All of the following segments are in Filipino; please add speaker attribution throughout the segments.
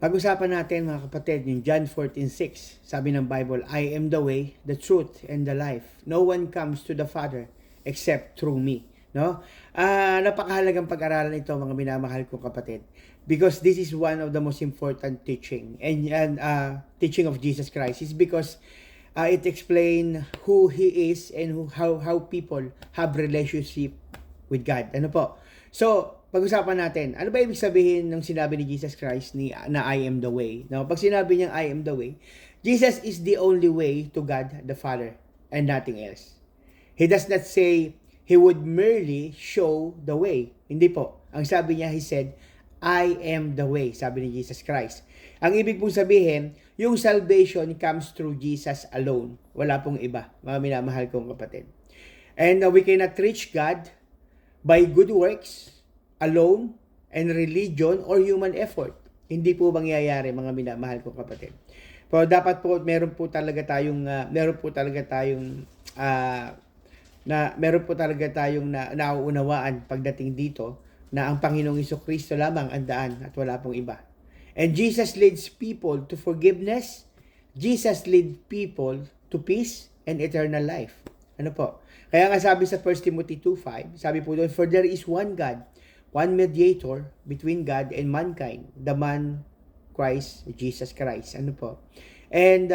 Speaker 1: Pag-usapan natin mga kapatid, yung John 14:6. Sabi ng Bible, I am the way, the truth, and the life. No one comes to the Father except through me. No? Napakahalagang pag-aralan ito mga minamahal kong kapatid. Because this is one of the most important teaching and teaching of Jesus Christ. Is because it explain who He is and how people have relationship with God. Ano po? So, pag-usapan natin, ano ba ibig sabihin ng sinabi ni Jesus Christ na I am the way? No, pag sinabi niya I am the way, Jesus is the only way to God the Father and nothing else. He does not say He would merely show the way. Hindi po. Ang sabi niya, He said, I am the way, sabi ni Jesus Christ. Ang ibig pong sabihin, yung salvation comes through Jesus alone. Wala pong iba, mga minamahal kong kapatid. And we cannot reach God by good works, alone, and religion, or human effort. Hindi po mangyayari, mga minamahal kong kapatid. Pero dapat po, meron po talaga tayong nauunawaan pagdating dito na ang Panginoong Jesucristo lamang ang daan at wala pong iba. And Jesus leads people to forgiveness. Jesus leads people to peace and eternal life. Ano po? Kaya nga sabi sa 1 Timothy 2:5, sabi po doon, for there is one God, one mediator between God and mankind, the man Christ, Jesus Christ. Ano po? And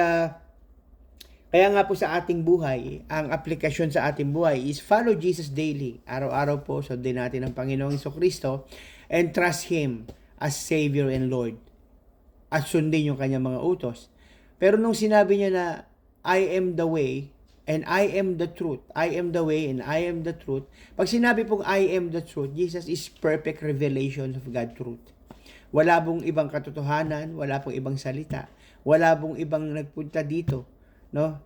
Speaker 1: kaya nga po sa ating buhay, ang aplikasyon sa ating buhay is follow Jesus daily. Araw-araw po, sundin natin ang Panginoong Jesucristo and trust Him as Savior and Lord. At sundin yung kanyang mga utos. Pero nung sinabi niya na, I am the way, and I am the truth. I am the way and I am the truth. Pag sinabi pong I am the truth, Jesus is perfect revelation of God's truth. Wala pong ibang katotohanan, wala pong ibang salita, wala pong ibang nagpunta dito, no?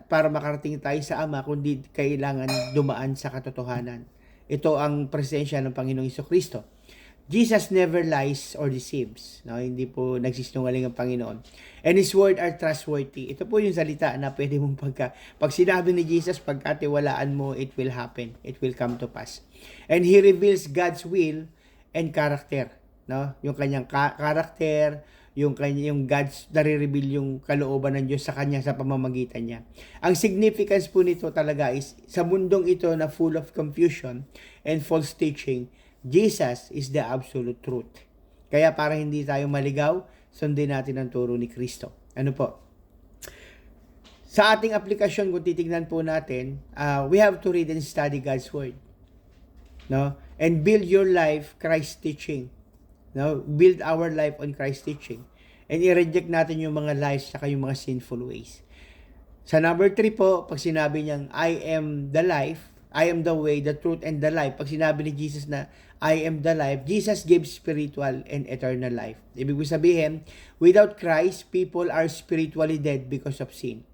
Speaker 1: Para makarating tayo sa Ama, kundi kailangan dumaan sa katotohanan. Ito ang presensya ng Panginoong Jesucristo. Jesus never lies or deceives. No, hindi po nagsisinungaling ang Panginoon. And His word are trustworthy. Ito po yung salita na pwede mong pag sinabi ni Jesus, pagkatiwalaan mo, it will happen. It will come to pass. And He reveals God's will and character. No? Yung kanyang character, yung God's nare-reveal yung kalooban ng Diyos sa kanya sa pamamagitan niya. Ang significance po nito talaga is sa mundong ito na full of confusion and false teaching, Jesus is the absolute truth. Kaya para hindi tayo maligaw, sundin natin ang turo ni Kristo. Ano po? Sa ating aplikasyon, kung titignan po natin, we have to read and study God's Word. No? And build your life Christ teaching. No? Build our life on Christ teaching. And i-reject natin yung mga lies saka yung mga sinful ways. Sa number 3 po, pag sinabi niyang I am the life, I am the way, the truth, and the life. Pag sinabi ni Jesus na I am the life, Jesus gives spiritual and eternal life. Ibig sabihin, without Christ, people are spiritually dead because of sin.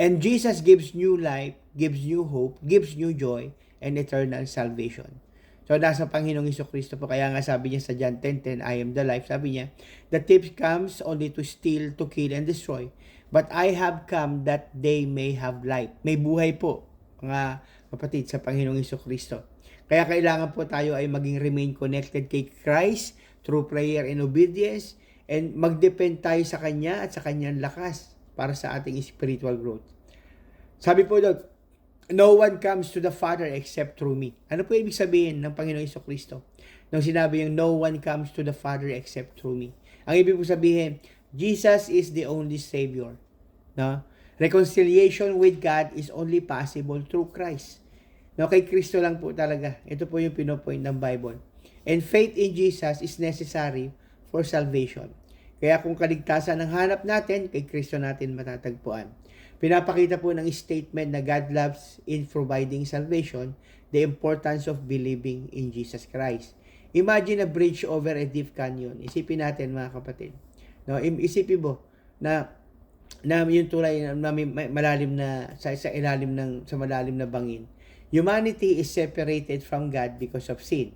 Speaker 1: And Jesus gives new life, gives new hope, gives new joy, and eternal salvation. So, nasa Panginoong Jesucristo po. Kaya nga sabi niya sa John 10:10, I am the life. Sabi niya, the thief comes only to steal, to kill, and destroy. But I have come that they may have life. May buhay po, mga kapatid, sa Panginoong Jesucristo. Kaya kailangan po tayo ay remain connected kay Christ through prayer and obedience, and mag-depend tayo sa Kanya at sa Kanyang lakas para sa ating spiritual growth. Sabi po doon, no one comes to the Father except through me. Ano po ibig sabihin ng Panginoong Jesucristo? Nung sinabi yung no one comes to the Father except through me. Ang ibig po sabihin, Jesus is the only Savior. No? Reconciliation with God is only possible through Christ. No, kay Kristo lang po talaga. Ito po yung pinopoint ng Bible. And faith in Jesus is necessary for salvation. Kaya kung kaligtasan ang hanap natin, kay Kristo natin matatagpuan. Pinapakita po ng statement na God loves in providing salvation, the importance of believing in Jesus Christ. Imagine a bridge over a deep canyon. Isipin natin mga kapatid. No, isipin mo na yung tulay na malalim na sa malalim na bangin. Humanity is separated from God because of sin.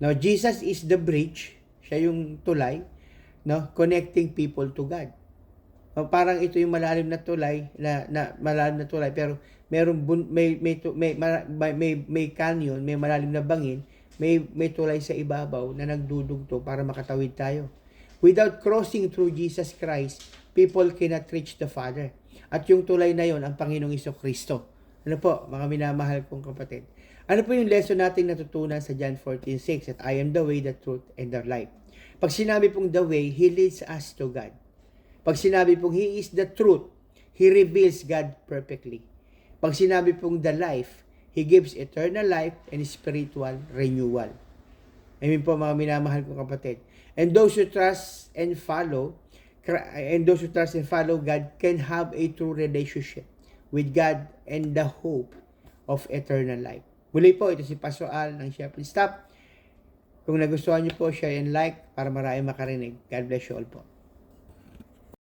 Speaker 1: Now, Jesus is the bridge, siya yung tulay, no, connecting people to God. Parang ito yung malalim na tulay, malalim na tulay, pero may canyon, may malalim na bangin, may tulay sa ibabaw na nagdudugtong para makatawid tayo. Without crossing through Jesus Christ, people cannot reach the Father. At yung tulay na yon ang Panginoong Kristo. Ano po, mga minamahal kong kapatid? Ano po yung lesson natin natutunan sa John 14:6? That I am the way, the truth, and the life. Pag sinabi pong the way, He leads us to God. Pag sinabi pong He is the truth, He reveals God perfectly. Pag sinabi pong the life, He gives eternal life and spiritual renewal. Amen po mga minamahal kong kapatid. And those who trust and follow God can have a true relationship with God and the hope of eternal life. Muli po, ito si Pastor Al ng Shepherd Staff. Kung nagustuhan niyo po, share and like para marami makarinig. God bless you all po.